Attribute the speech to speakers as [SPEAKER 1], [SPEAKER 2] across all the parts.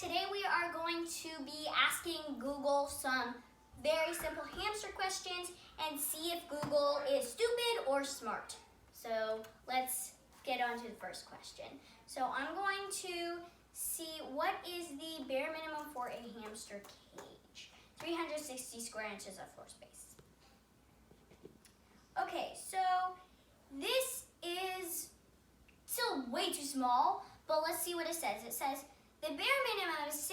[SPEAKER 1] Today we are going to be asking Google some very simple hamster questions and see if Google is stupid or smart. So let's get on to the first question. So I'm going to see what is the bare minimum for a hamster cage. 360 square inches of floor space. Okay, so this is still way too small, but let's see what it says. It says the bare minimum is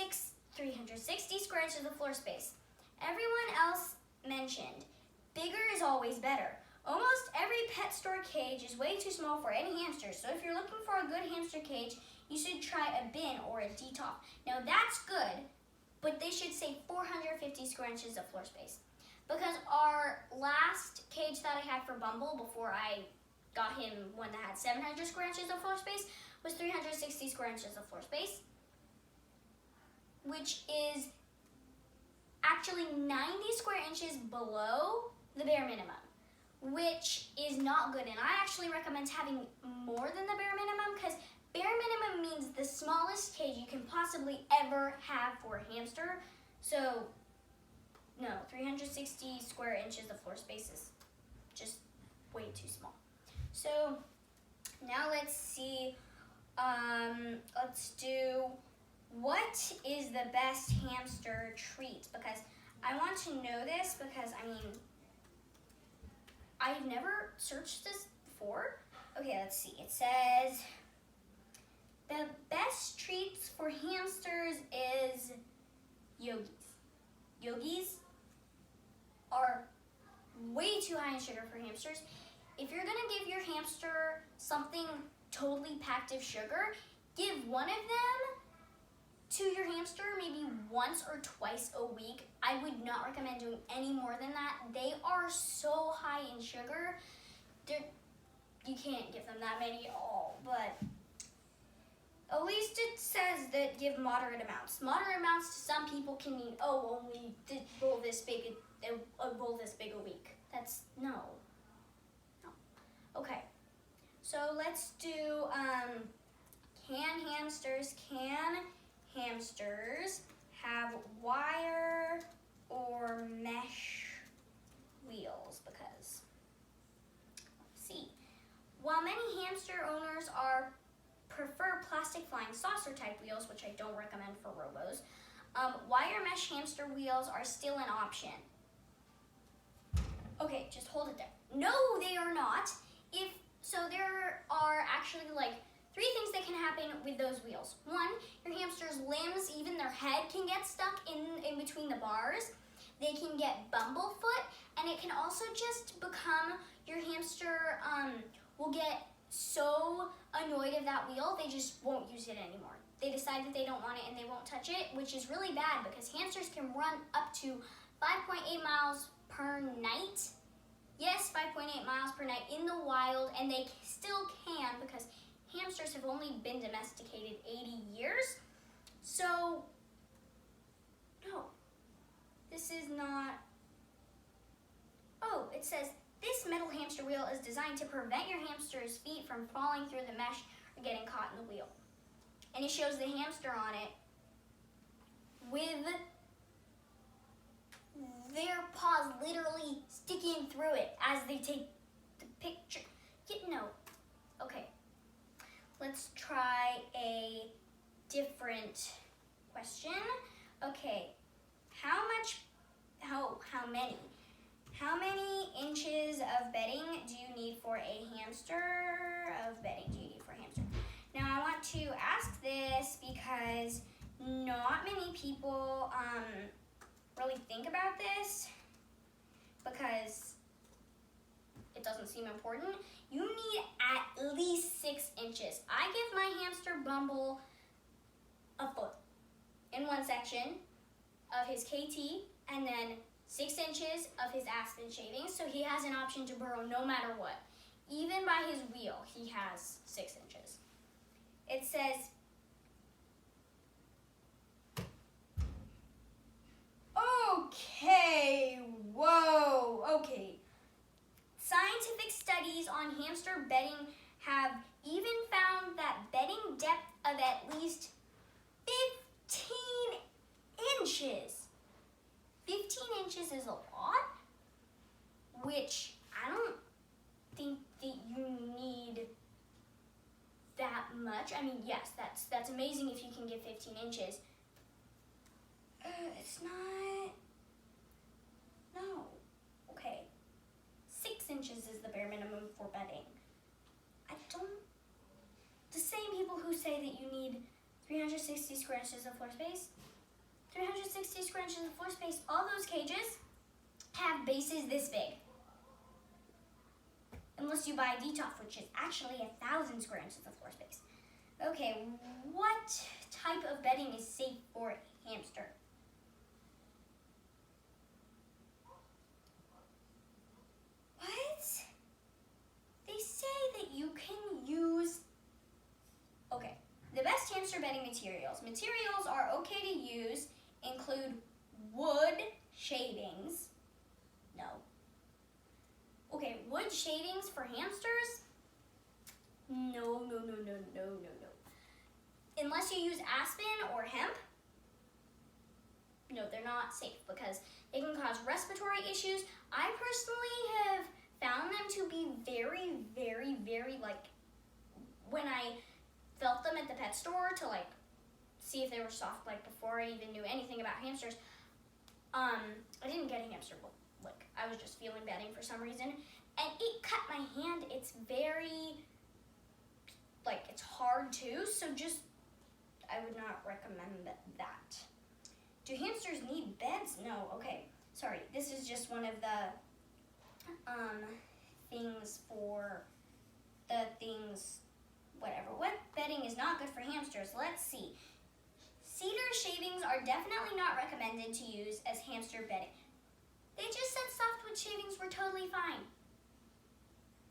[SPEAKER 1] 360 square inches of floor space. Everyone else mentioned bigger is always better. Almost every pet store cage is way too small for any hamster, so if you're looking for a good hamster cage, you should try a bin or a D-top. Now that's good, but they should say 450 square inches of floor space. Because our last cage that I had for Bumble before I got him one that had 700 square inches of floor space was 360 square inches of floor space, which is actually 90 square inches below the bare minimum, which is not good. And I actually recommend having more than the bare minimum, because bare minimum means the smallest cage you can possibly ever have for a hamster. So no, 360 square inches of floor space is just way too small. So now let's see, let's do what is the best hamster treat, because I want to know this, because I've never searched this before. Okay, let's see. It says the best treats for hamsters is yogis. Yogis are way too high in sugar for hamsters. If you're gonna give your hamster something totally packed of sugar, give one of them to your hamster maybe once or twice a week. I would not recommend doing any more than that. They are so high in sugar, you can't give them that many at all, but at least it says that give moderate amounts. Moderate amounts to some people can mean, oh, only a bowl this big a week. That's no. Okay, so let's do, can hamsters have wire or mesh wheels? Because, let's see. While many hamster owners prefer plastic flying saucer type wheels, which I don't recommend for robos, wire mesh hamster wheels are still an option. Okay, just hold it there. No, they are not. So there are actually like 3 things that can happen with those wheels. 1, your hamster's limbs, even their head, can get stuck in between the bars. They can get bumblefoot, and it can also just become your hamster will get so annoyed of that wheel, they just won't use it anymore. They decide that they don't want it and they won't touch it, which is really bad because hamsters can run up to 5.8 miles per night. Yes, 5.8 miles per night in the wild, and they still can because hamsters have only been domesticated 80 years. So, no, this is not. Oh, it says, this metal hamster wheel is designed to prevent your hamster's feet from falling through the mesh or getting caught in the wheel. And it shows the hamster on it with their paws literally sticking through it as they take the picture. No. Okay. Let's try a different question. Okay. How many inches of bedding do you need for a hamster? Now I want to ask this because not many people really think about this, because it doesn't seem important. You need at least 6 inches. I give my hamster Bumble a foot in one section of his KT, and then 6 inches of his Aspen shavings, so he has an option to burrow no matter what. Even by his wheel, he has 6 inches. It says, okay, whoa, okay. Scientific studies on hamster bedding have even found that bedding depth of at least 15 inches. 15 inches is a lot, which I don't think that you need that much. I mean, yes, that's amazing if you can get 15 inches. It's not, no. Okay, 6 inches is the bare minimum for bedding. The same people who say that you need 360 square inches of floor space, 360 square inches of floor space, all those cages have bases this big. Unless you buy a detop, which is actually 1,000 square inches of floor space. Okay, what type of bedding is safe for a hamster? What? They say that you can use, okay, the best hamster bedding materials. Materials are okay to use include wood shavings. No. Okay, wood shavings for hamsters? No. Unless you use aspen or hemp, no, they're not safe because they can cause respiratory issues. I personally have found them to be very, like, when I felt them at the pet store to, like, see if they were soft, like, before I even knew anything about hamsters. I didn't get a hamster, but, like, I was just feeling bedding for some reason, and it cut my hand. It's very, like, it's hard too, so just, I would not recommend that. Do hamsters need beds? No, okay, sorry. This is just one of the things for the things, whatever. What bedding is not good for hamsters? Let's see. Cedar shavings are definitely not recommended to use as hamster bedding. They just said softwood shavings were totally fine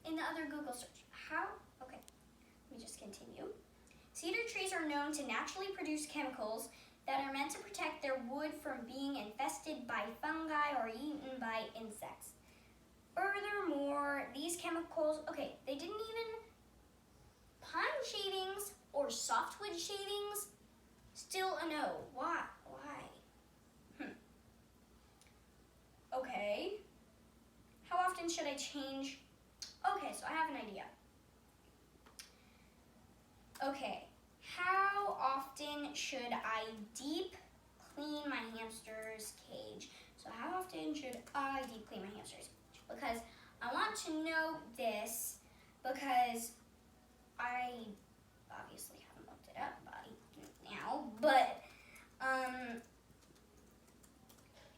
[SPEAKER 1] in the other Google search. How? Okay, let me just continue. Cedar trees are known to naturally produce chemicals that are meant to protect their wood from being infested by fungi or eaten by insects. Furthermore, these chemicals, okay, they didn't even, pine shavings or softwood shavings, still a no. Why? Okay. How often should I change? Okay, so I have an idea. Okay, how often should I deep clean my hamster's cage? So how often should I deep clean my hamster's cage? Because I want to know this because I obviously haven't looked it up by now, but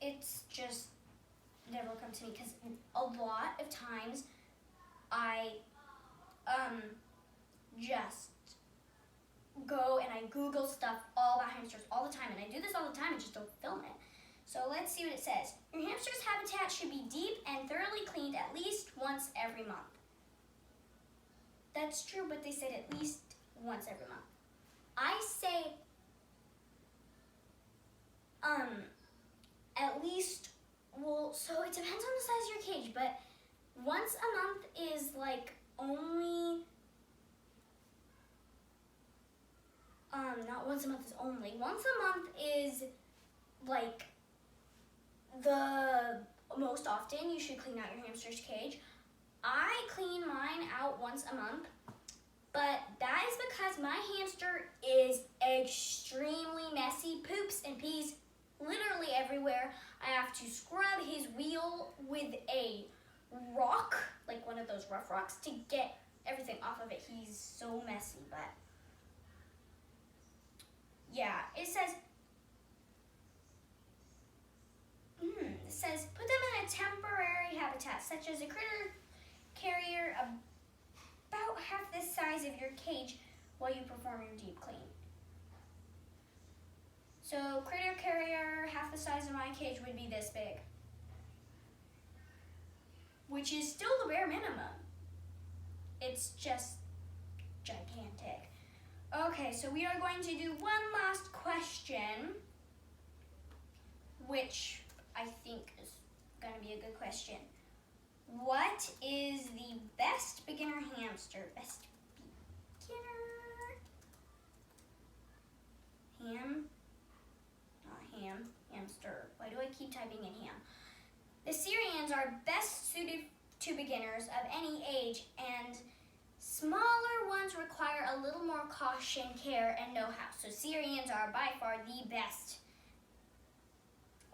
[SPEAKER 1] it's just never come to me because a lot of times I just go and I Google stuff all about hamsters all the time, and I do this all the time and just don't film it. So let's see what it says. Your hamster's habitat should be deep and thoroughly cleaned at least once every month. That's true, but they said at least once every month. I say at least, well, so it depends on the size of your cage, but once a month is like only, not once a month is only, once a month is like the most often you should clean out your hamster's cage. I clean mine out once a month, but that is because my hamster is extremely messy, poops and pees literally everywhere. I have to scrub his wheel with a rock, like one of those rough rocks, to get everything off of it. He's so messy, but yeah, it says put them in a temporary habitat, such as a critter carrier about half the size of your cage while you perform your deep clean. So critter carrier, half the size of my cage would be this big, which is still the bare minimum. It's just gigantic. Okay, so we are going to do one last question, which I think is going to be a good question. What is the best beginner hamster? Best beginner? Hamster. The Syrians are best suited to beginners of any age, and smaller ones require a little more caution, care, and know-how. So Syrians are by far the best.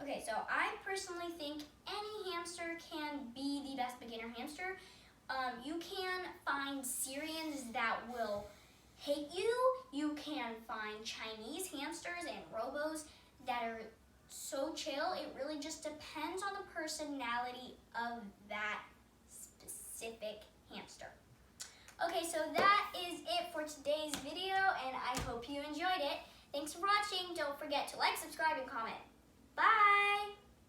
[SPEAKER 1] Okay, so I personally think any hamster can be the best beginner hamster. You can find Syrians that will hate you. You can find Chinese hamsters and robos that are so chill. It really just depends on the personality of that specific hamster. Okay, so that is it for today's video, and I hope you enjoyed it. Thanks for watching. Don't forget to like, subscribe, and comment. Bye!